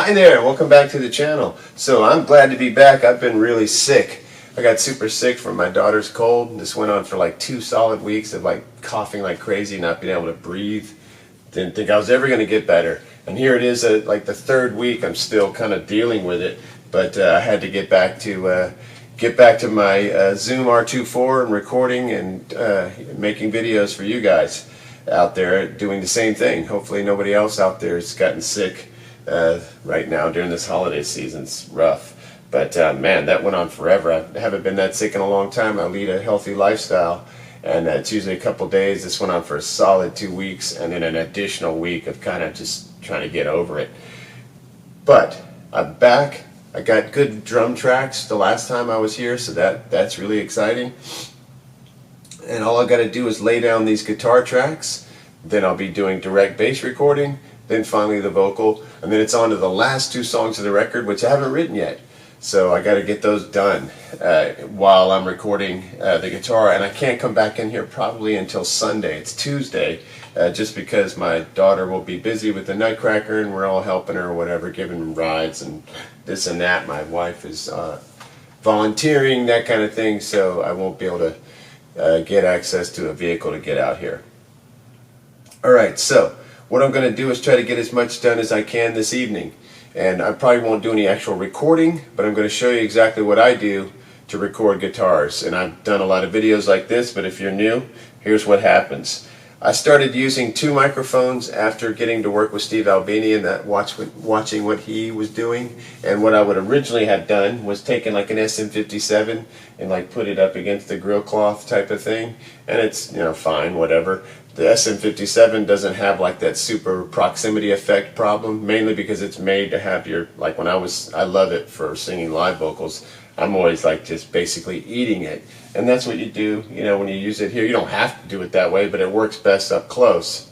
Hi there, welcome back to the channel. So I'm glad to be back. I've been really sick. I got super sick from my daughter's cold. This went on for like 2 solid weeks of like coughing like crazy, not being able to breathe. Didn't think I was ever going to get better. And here it is, like the 3rd week. I'm still kind of dealing with it, but I had to get back to my Zoom R24 and recording and making videos for you guys out there doing the same thing. Hopefully nobody else out there has gotten sick right now during this holiday season. It's rough. But man, that went on forever. I haven't been that sick in a long time. I lead a healthy lifestyle, and it's usually a couple days. This went on for a solid 2 weeks, and then an additional week of kind of just trying to get over it. But I'm back. I got good drum tracks the last time I was here, so that's really exciting. And all I got to do is lay down these guitar tracks. Then I'll be doing direct bass recording, then finally the vocal, and then it's on to the last 2 songs of the record, which I haven't written yet. So I got to get those done while I'm recording the guitar, and I can't come back in here probably until Sunday. It's Tuesday, just because my daughter will be busy with the Nutcracker, and we're all helping her or whatever, giving rides and this and that. My wife is volunteering, that kind of thing, so I won't be able to get access to a vehicle to get out here. Alright, so what I'm going to do is try to get as much done as I can this evening. And I probably won't do any actual recording, but I'm going to show you exactly what I do to record guitars. And I've done a lot of videos like this, but if you're new, here's what happens. I started using 2 microphones after getting to work with Steve Albini and watching what he was doing. And what I would originally have done was taken like an SM57 and like put it up against the grill cloth type of thing. And it's, fine, whatever. The SM57 doesn't have like that super proximity effect problem, mainly because it's made to have your, like I love it for singing live vocals. I'm always like just basically eating it. And that's what you do, when you use it here. You don't have to do it that way, but it works best up close.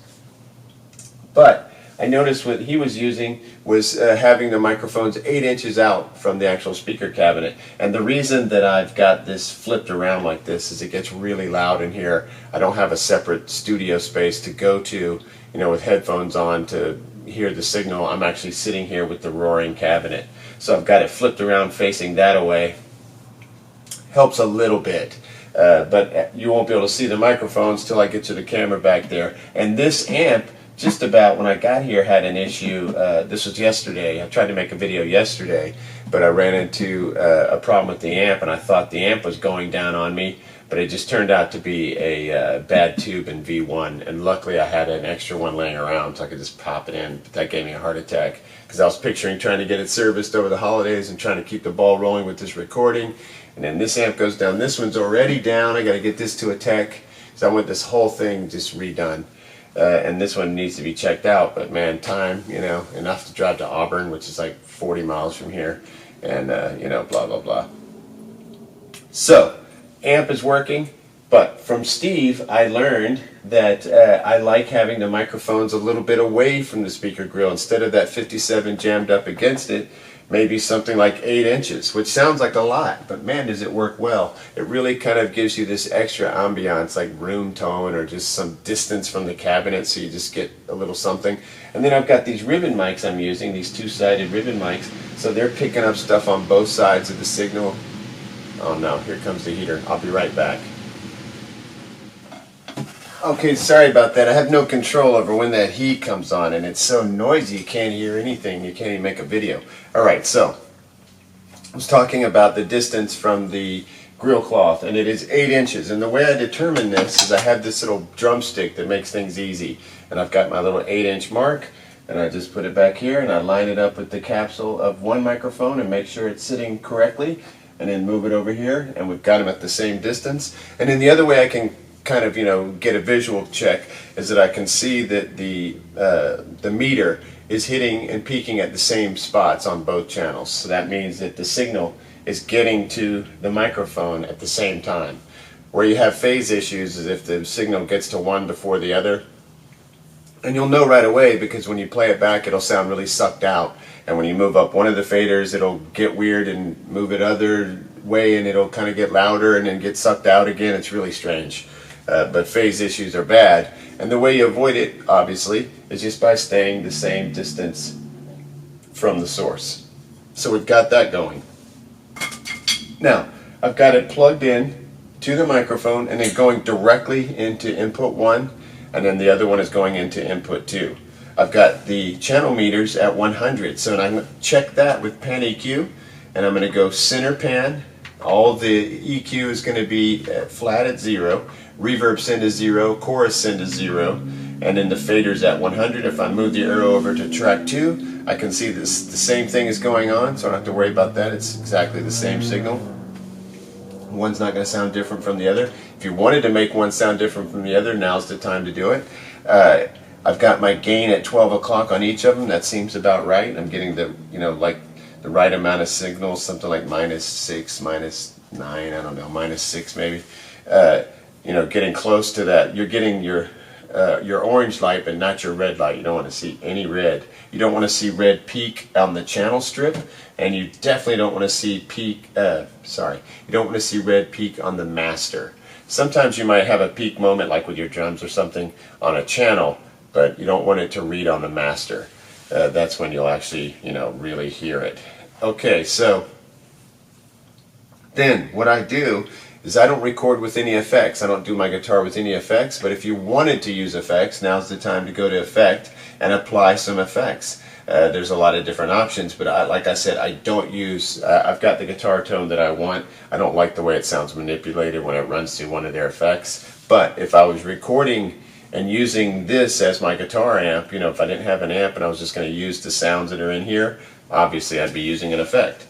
But I noticed what he was using was having the microphones 8 inches out from the actual speaker cabinet. And the reason that I've got this flipped around like this is it gets really loud in here. I don't have a separate studio space to go to, with headphones on to hear the signal. I'm actually sitting here with the roaring cabinet. So I've got it flipped around facing that away. Helps a little bit. But you won't be able to see the microphones till I get to the camera back there. And this amp, just about when I got here, had an issue. This was yesterday. I tried to make a video yesterday, but I ran into a problem with the amp, and I thought the amp was going down on me, but it just turned out to be a bad tube in V1, and luckily I had an extra one laying around so I could just pop it in, but that gave me a heart attack because I was picturing trying to get it serviced over the holidays and trying to keep the ball rolling with this recording. And then this amp goes down. This one's already down. I got to get this to a tech, so I want this whole thing just redone. And this one needs to be checked out, but man, time, enough to drive to Auburn, which is like 40 miles from here, and blah blah blah. So amp is working, but from Steve I learned that I like having the microphones a little bit away from the speaker grill instead of that 57 jammed up against it. Maybe something like 8 inches, which sounds like a lot, but man, does it work well. It really kind of gives you this extra ambiance, like room tone or just some distance from the cabinet, so you just get a little something. And then I've got these ribbon mics I'm using, these 2-sided ribbon mics, so they're picking up stuff on both sides of the signal. Oh no, here comes the heater. I'll be right back. Okay, sorry about that. I have no control over when that heat comes on, and it's so noisy you can't hear anything. You can't even make a video. Alright, so I was talking about the distance from the grill cloth, and it is 8 inches. And the way I determine this is I have this little drumstick that makes things easy. And I've got my little 8-inch mark, and I just put it back here, and I line it up with the capsule of one microphone and make sure it's sitting correctly, and then move it over here, and we've got them at the same distance. And then the other way I can kind of get a visual check is that I can see that the meter is hitting and peaking at the same spots on both channels. So that means that the signal is getting to the microphone at the same time. Where you have phase issues is if the signal gets to one before the other. And you'll know right away because when you play it back it'll sound really sucked out. And when you move up one of the faders it'll get weird and move it other way and it'll kind of get louder and then get sucked out again. It's really strange. But phase issues are bad, and the way you avoid it, obviously, is just by staying the same distance from the source. So we've got that going. Now, I've got it plugged in to the microphone and then going directly into input 1, and then the other one is going into input 2. I've got the channel meters at 100, so I'm going to check that with pan EQ, and I'm going to go center pan. All the EQ is going to be flat at 0, reverb send to 0, chorus send to 0, and then the fader's at 100. If I move the arrow over to track 2, I can see this, the same thing is going on, so I don't have to worry about that. It's exactly the same signal. One's not going to sound different from the other. If you wanted to make one sound different from the other, now's the time to do it. I've got my gain at 12 o'clock on each of them. That seems about right. I'm getting the, like the right amount of signals, something like -6, -9, I don't know, -6 maybe. Getting close to that. You're getting your orange light, but not your red light. You don't want to see any red. You don't want to see red peak on the channel strip, and you definitely don't want to see you don't want to see red peak on the master. Sometimes you might have a peak moment, like with your drums or something, on a channel, but you don't want it to read on the master. That's when you'll actually, really hear it. Okay, so then what I do is I don't record with any effects. I don't do my guitar with any effects, but if you wanted to use effects, now's the time to go to effect and apply some effects. There's a lot of different options, but like I said, I don't use, I've got the guitar tone that I want. I don't like the way it sounds manipulated when it runs through one of their effects. But if I was recording and using this as my guitar amp, if I didn't have an amp and I was just going to use the sounds that are in here, obviously I'd be using an effect.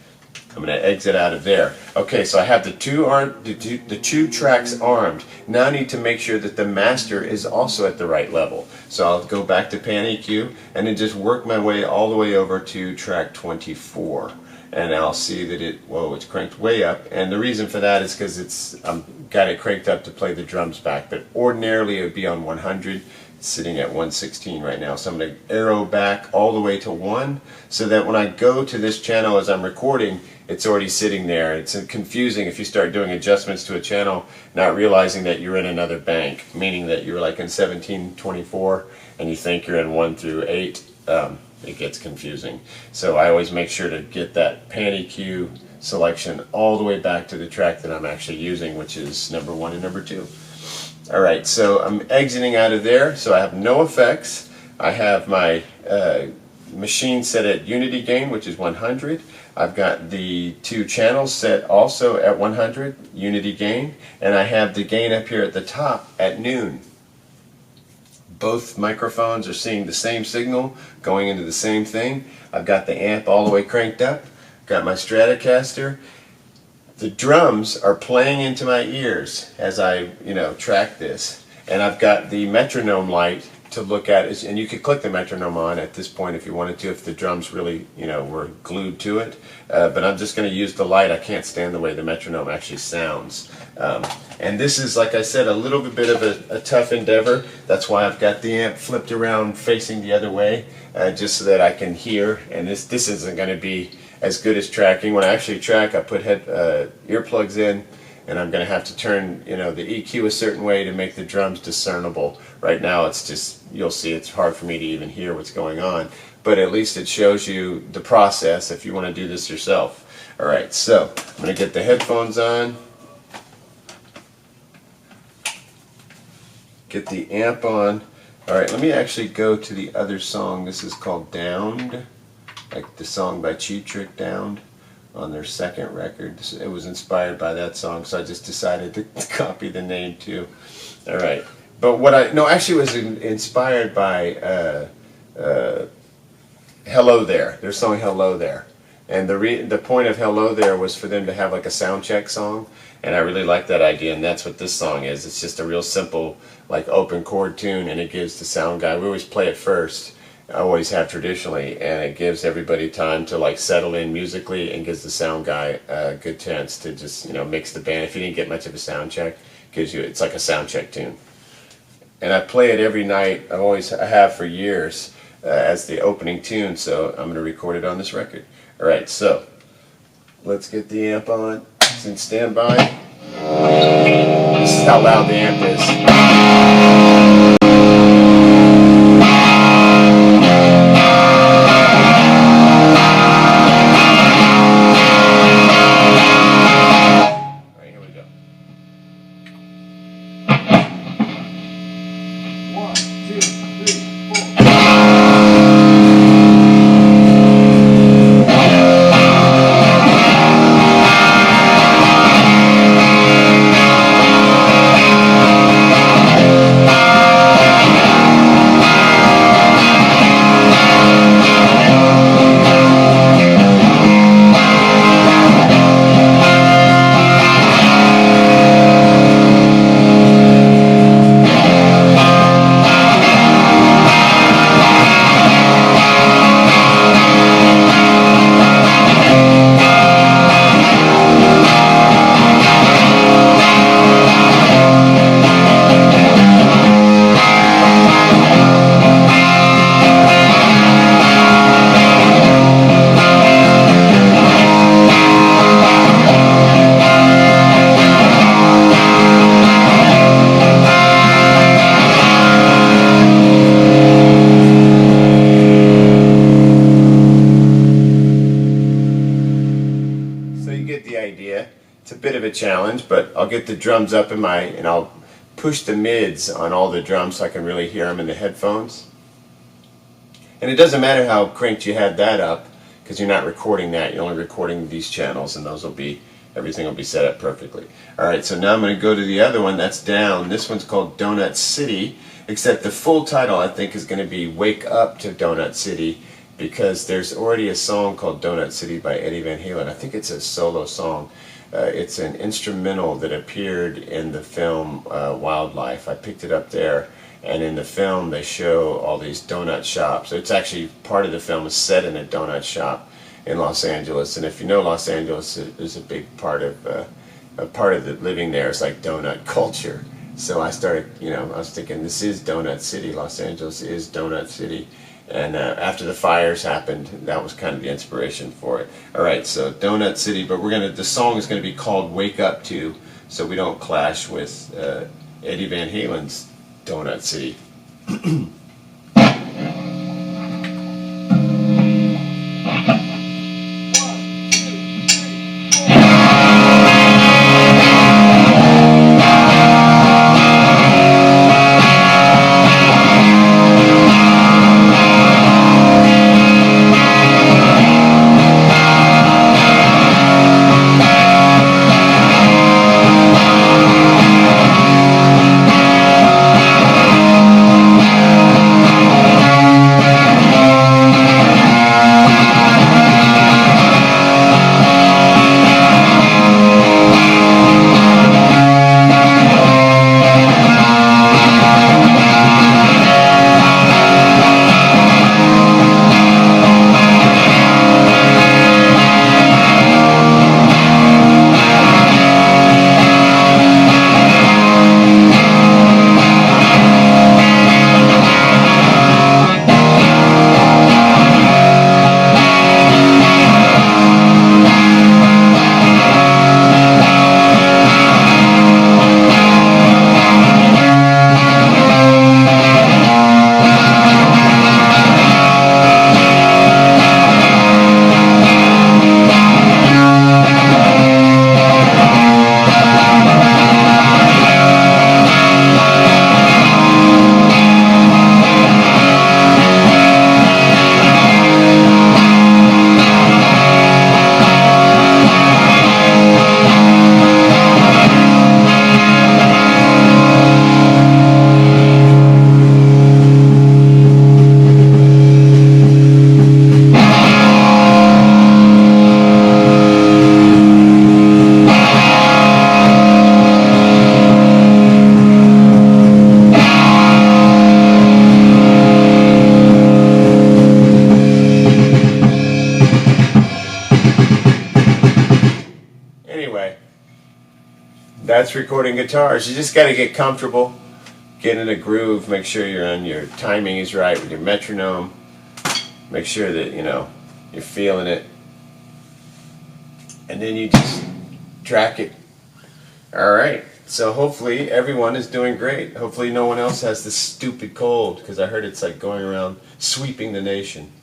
I'm going to exit out of there. Okay, so I have the two tracks armed. Now I need to make sure that the master is also at the right level. So I'll go back to pan EQ and then just work my way all the way over to track 24. And I'll see that it's cranked way up. And the reason for that is because I've got it cranked up to play the drums back. But ordinarily it would be on 100. It's sitting at 116 right now. So I'm going to arrow back all the way to 1 so that when I go to this channel as I'm recording, it's already sitting there. It's confusing if you start doing adjustments to a channel, not realizing that you're in another bank, meaning that you're like in 1724 and you think you're in 1 through 8. It gets confusing. So I always make sure to get that pan EQ selection all the way back to the track that I'm actually using, which is number 1 and number 2. Alright, so I'm exiting out of there, so I have no effects. I have my machine set at unity gain, which is 100. I've got the 2 channels set also at 100, unity gain, and I have the gain up here at the top at noon. Both microphones are seeing the same signal, going into the same thing. I've got the amp all the way cranked up, got my Stratocaster. The drums are playing into my ears as I, track this. And I've got the metronome light to look at, and you could click the metronome on at this point if you wanted to, if the drums really, were glued to it. But I'm just going to use the light. I can't stand the way the metronome actually sounds. And this is, like I said, a little bit of a tough endeavor. That's why I've got the amp flipped around facing the other way, just so that I can hear. And this isn't going to be as good as tracking. When I actually track, I put earplugs in, and I'm going to have to turn the EQ a certain way to make the drums discernible. Right now it's just, you'll see it's hard for me to even hear what's going on, but at least it shows you the process if you want to do this yourself. Alright, so I'm going to get the headphones on, get the amp on. Alright, let me actually go to the other song. This is called Downed, like the song by Cheap Trick, Downed, on their second record. It was inspired by that song, so I just decided to copy the name too. Alright, but actually it was inspired by Hello There, their song Hello There. And the point of Hello There was for them to have like a sound check song, and I really like that idea, and that's what this song is. It's just a real simple, like, open chord tune, and it gives the sound guy, we always play it first, I always have traditionally, and it gives everybody time to like settle in musically, and gives the sound guy a good chance to just mix the band. If you didn't get much of a sound check, it's like a sound check tune. And I play it every night. I have for years as the opening tune, so I'm going to record it on this record. Alright, so let's get the amp on. It's in standby. This is how loud the amp is. get the drums up in my, and I'll push the mids on all the drums so I can really hear them in the headphones. And it doesn't matter how cranked you had that up, because you're not recording that. You're only recording these channels, and those will be, everything will be set up perfectly. Alright, so now I'm going to go to the other one that's down. This one's called Donut City, except the full title I think is going to be Wake Up to Donut City, because there's already a song called Donut City by Eddie Van Halen. I think it's a solo song. It's an instrumental that appeared in the film Wildlife. I picked it up there, and in the film they show all these donut shops. It's actually, part of the film is set in a donut shop in Los Angeles, and if you know Los Angeles, is a big part of the living there is like donut culture. So I started, I was thinking, this is Donut City. Los Angeles is Donut City. And after the fires happened, that was kind of the inspiration for it. All right, so Donut City, but the song is going to be called Wake Up To, so we don't clash with Eddie Van Halen's Donut City. Anyway, that's recording guitars. You just got to get comfortable, get in a groove, make sure your timing is right with your metronome, make sure that you're feeling it, and then you just track it. Alright, so hopefully everyone is doing great. Hopefully no one else has this stupid cold, because I heard it's like going around sweeping the nation.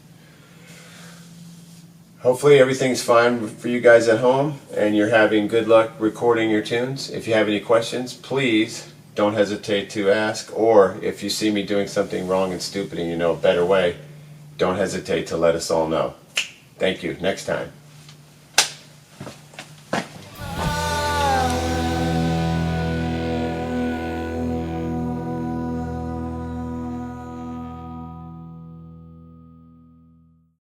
Hopefully everything's fine for you guys at home and you're having good luck recording your tunes. If you have any questions, please don't hesitate to ask, or if you see me doing something wrong and stupid and you know a better way, don't hesitate to let us all know. Thank you. Next time.